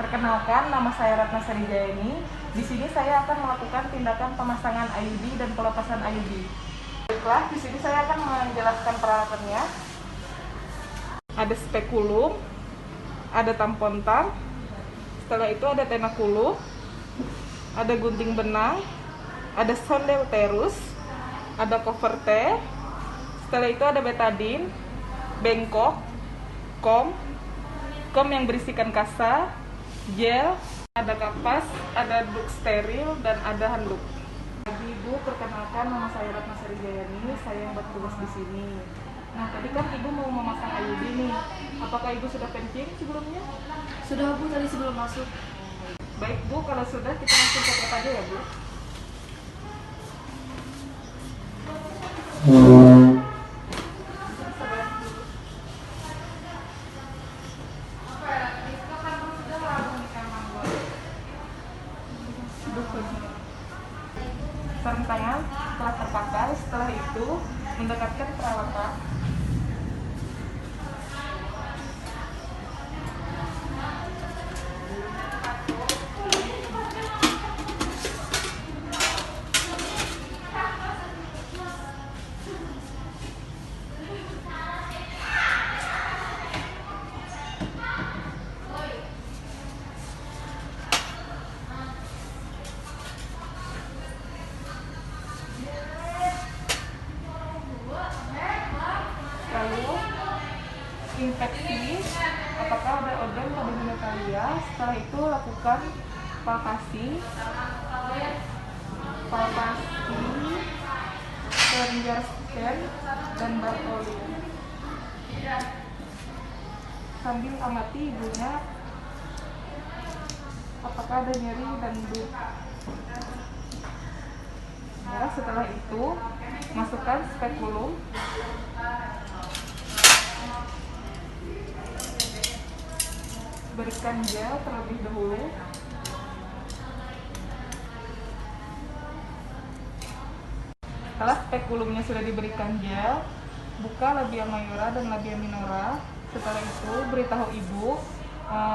Perkenalkan, nama saya Ratna Sarijayani. Di sini saya akan melakukan tindakan pemasangan IUD dan pelepasan IUD. Baiklah, di sini saya akan menjelaskan peralatannya. Ada spekulum, ada tampon tang, setelah itu ada tenakulu, ada gunting benang, ada sonde uterus, ada cover T, setelah itu ada betadine, bengkok, kom yang berisikan kasa, gel, ada kapas, ada duk steril, dan ada handuk. Ibu, perkenalkan, nama saya Ratna Sarijayani, saya yang bertugas di sini. Nah, tadi kan ibu mau memasang IUD nih. Apakah ibu sudah kencing sebelumnya? Sudah Bu, tadi sebelum masuk. Baik Bu, kalau sudah kita langsung ke aja ya Bu. Sarung tangan telah terpakai, setelah itu mendekatkan peralatan. Lalu infeksi apakah ada organ pada genitalia. Setelah itu lakukan palpasi, Pharyngeal scan, dan Bartholin. Sambil amati ibunya apakah ada nyeri dan duk. Ya, setelah itu masukkan spekulum, berikan gel terlebih dahulu. Setelah spekulumnya sudah diberikan gel, buka labia mayora dan labia minora. Setelah itu beritahu ibu,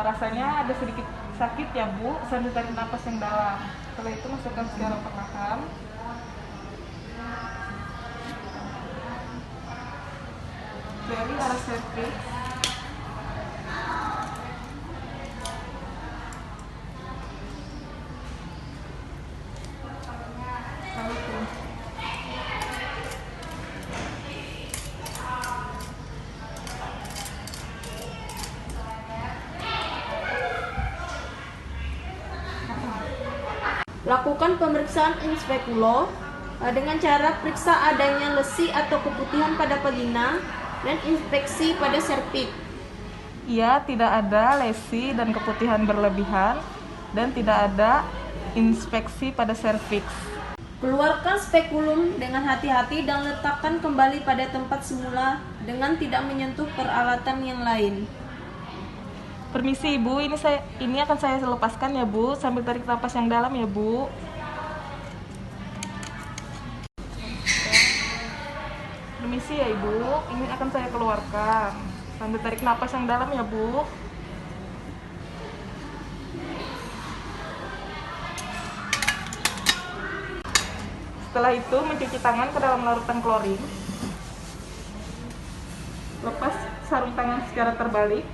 rasanya ada sedikit sakit ya Bu, sambil tarik napas yang dalam. Setelah itu masukkan secara perlahan. Dari arah serviks. Lakukan pemeriksaan in speculo dengan cara periksa adanya lesi atau keputihan pada vagina dan inspeksi pada serviks. Iya, tidak ada lesi dan keputihan berlebihan dan tidak ada inspeksi pada serviks. Keluarkan spekulum dengan hati-hati dan letakkan kembali pada tempat semula dengan tidak menyentuh peralatan yang lain. Permisi Ibu, ini akan saya lepaskan ya Bu, sambil tarik napas yang dalam ya Bu. Permisi ya Ibu, ini akan saya keluarkan. Sambil tarik napas yang dalam ya Bu. Setelah itu mencuci tangan ke dalam larutan klorin. Lepas sarung tangan secara terbalik.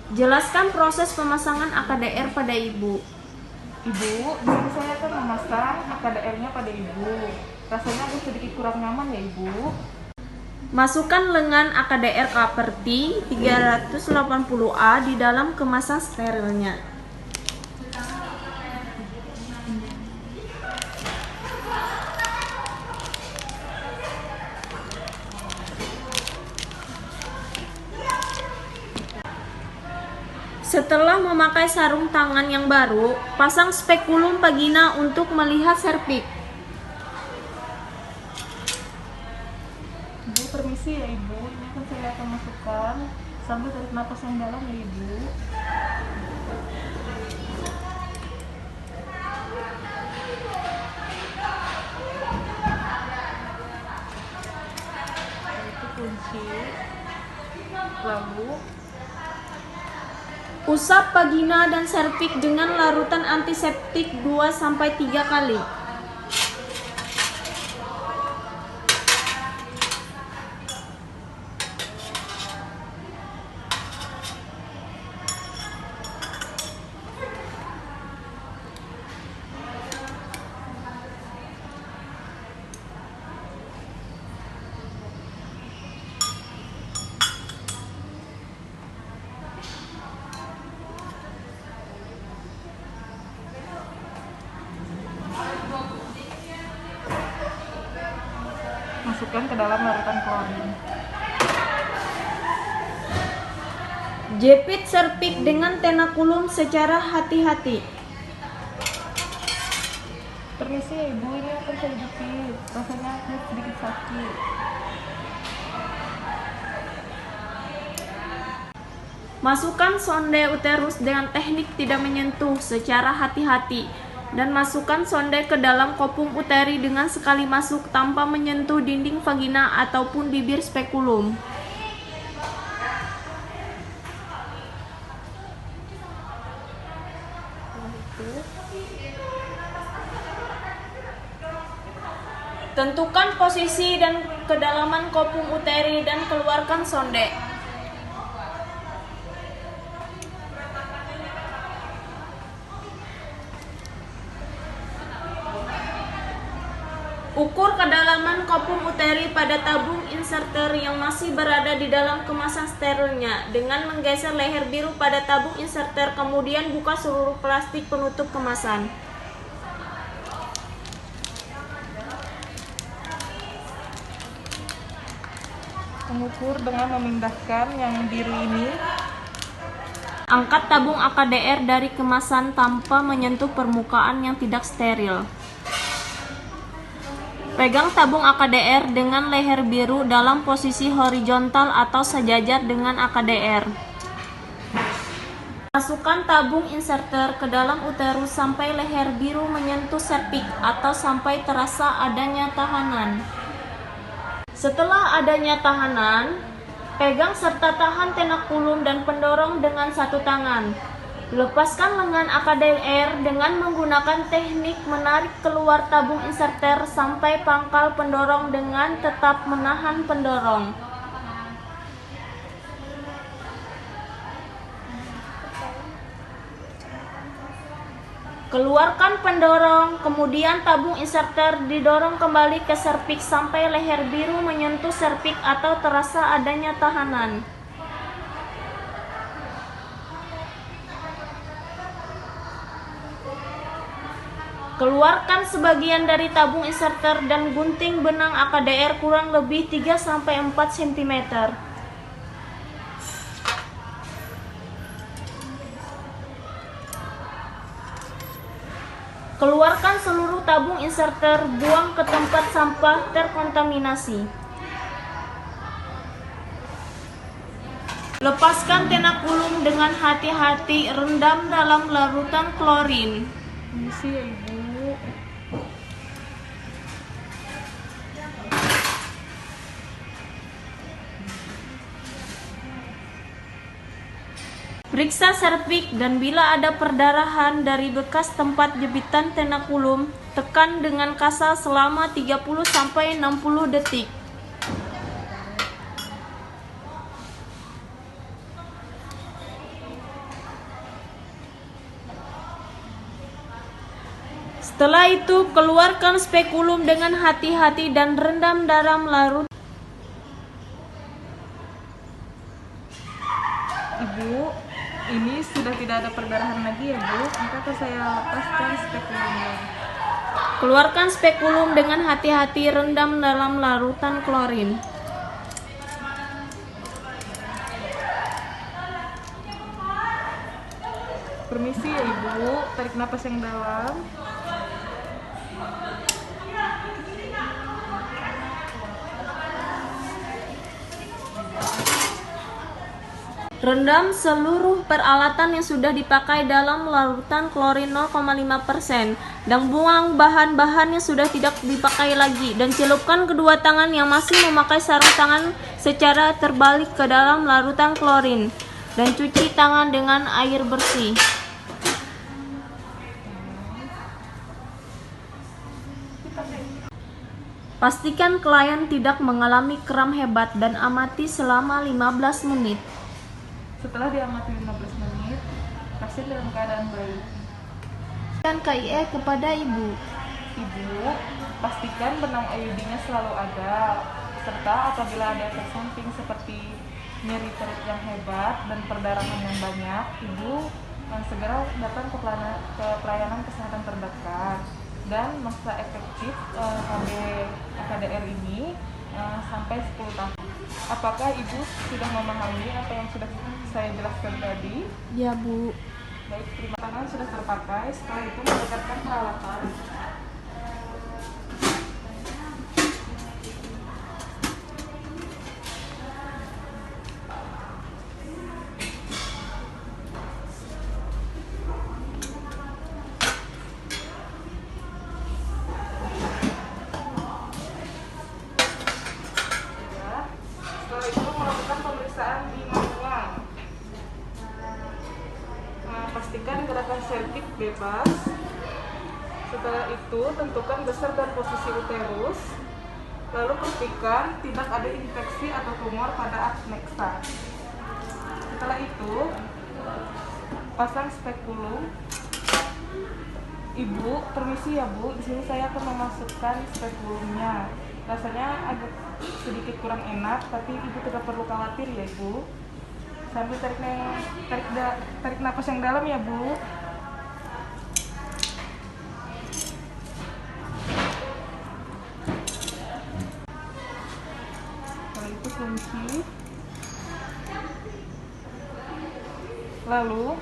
Jelaskan proses pemasangan AKDR pada ibu. Ibu, di sini saya akan memasang AKDR-nya pada Ibu. Rasanya agak sedikit kurang nyaman ya Ibu. Masukkan lengan AKDR Kaperti 380A di dalam kemasan sterilnya. Setelah memakai sarung tangan yang baru, pasang spekulum vagina untuk melihat serviks. Ibu, permisi ya Ibu, ini akan saya akan masukkan sambil tarik napas yang dalam ya Ibu. Itu kunci, lalu Usap vagina dan serviks dengan larutan antiseptik 2-3 kali. Masukkan ke dalam larutan klorin. Jepit serviks dengan tenakulum secara hati-hati. Permisi ya ibu, ini akan saya jepit. Rasanya sedikit sakit. Masukkan sonde uterus dengan teknik tidak menyentuh secara hati-hati dan masukkan sonde ke dalam kopung uteri dengan sekali masuk tanpa menyentuh dinding vagina ataupun bibir spekulum. Tentukan posisi dan kedalaman kopung uteri dan keluarkan sonde. Ukur kedalaman kopung uteri pada tabung inserter yang masih berada di dalam kemasan sterilnya dengan menggeser leher biru pada tabung inserter, kemudian buka seluruh plastik penutup kemasan. Mengukur dengan memindahkan yang biru ini. Angkat tabung AKDR dari kemasan tanpa menyentuh permukaan yang tidak steril. Pegang tabung AKDR dengan leher biru dalam posisi horizontal atau sejajar dengan AKDR. Masukkan tabung inserter ke dalam uterus sampai leher biru menyentuh serviks atau sampai terasa adanya tahanan. Setelah adanya tahanan, pegang serta tahan tenakulum dan pendorong dengan satu tangan. Lepaskan lengan AKDR dengan menggunakan teknik menarik keluar tabung inserter sampai pangkal pendorong dengan tetap menahan pendorong. Keluarkan pendorong, kemudian tabung inserter didorong kembali ke serviks sampai leher biru menyentuh serviks atau terasa adanya tahanan. Keluarkan sebagian dari tabung inserter dan gunting benang AKDR kurang lebih 3-4 cm. Keluarkan seluruh tabung inserter, buang ke tempat sampah terkontaminasi. Lepaskan tenakulum dengan hati-hati, rendam dalam larutan klorin. Permisi ya ibu. Periksa serviks dan bila ada perdarahan dari bekas tempat jepitan tenakulum, tekan dengan kasar selama 30-60 detik. Setelah itu, keluarkan spekulum dengan hati-hati dan rendam dalam larut. Ibu, ini sudah tidak ada perdarahan lagi ya bu. Maka saya lepaskan spekulumnya. Keluarkan spekulum dengan hati-hati, rendam dalam larutan klorin. Permisi ya ibu, tarik napas yang dalam. Rendam seluruh peralatan yang sudah dipakai dalam larutan klorin 0,5% dan buang bahan-bahan yang sudah tidak dipakai lagi, dan celupkan kedua tangan yang masih memakai sarung tangan secara terbalik ke dalam larutan klorin. dan cuci tangan dengan air bersih. Pastikan klien tidak mengalami kram hebat dan amati selama 15 menit. Setelah diamati 15 menit, pasien dalam keadaan baik. Dan KIE kepada ibu. Ibu, pastikan benang IUD-nya selalu ada, serta apabila ada efek samping seperti nyeri perut yang hebat dan perdarahan yang banyak, ibu segera datang ke pelayanan kesehatan terdekat. Dan masa efektif KDR ini sampai 10 tahun. Apakah ibu sudah memahami apa yang sudah saya jelaskan tadi? Ya, Bu. Baik, terima tangan sudah terpakai. Setelah itu mendekatkan peralatan. Setelah itu melakukan pemeriksaan di manual. Pastikan gerakan sertik bebas. Setelah itu tentukan besar dan posisi uterus. Lalu pastikan tidak ada infeksi atau tumor pada adnexa. Setelah itu pasang spekulum. Ibu, permisi ya Bu, di sini saya akan memasukkan spekulumnya. Rasanya agak sedikit kurang enak, tapi ibu tidak perlu khawatir ya ibu. Sambil tarik napas yang dalam ya bu. Kalau itu kunci. Lalu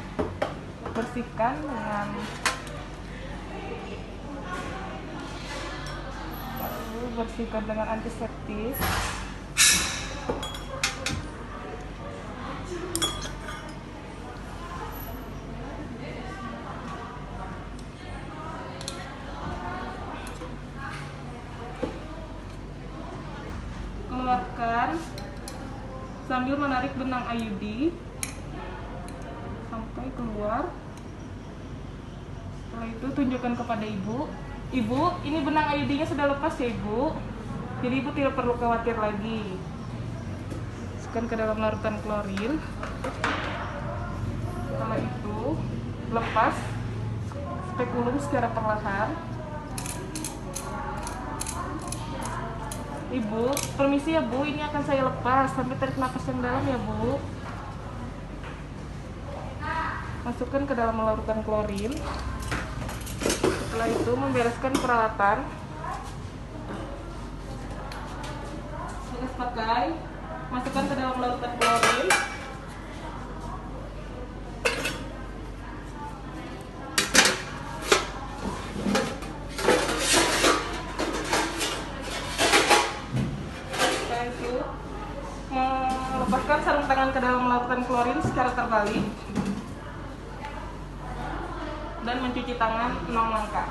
bersihkan dengan antiseptik. Keluarkan sambil menarik benang IUD sampai keluar. Setelah itu tunjukkan kepada ibu. Ibu, ini benang IUD-nya sudah lepas ya ibu. Jadi ibu tidak perlu khawatir lagi. Masukkan ke dalam larutan klorin. Setelah itu lepas spekulum secara perlahan. Ibu, permisi ya bu, ini akan saya lepas. Sampai tarik nafas yang dalam ya bu. Masukkan ke dalam larutan klorin. Setelah itu membereskan peralatan. Beres pakai, masukkan ke dalam larutan klorin. Setelah itu melepaskan sarung tangan ke dalam larutan klorin secara terbalik dan mencuci tangan 6 langkah.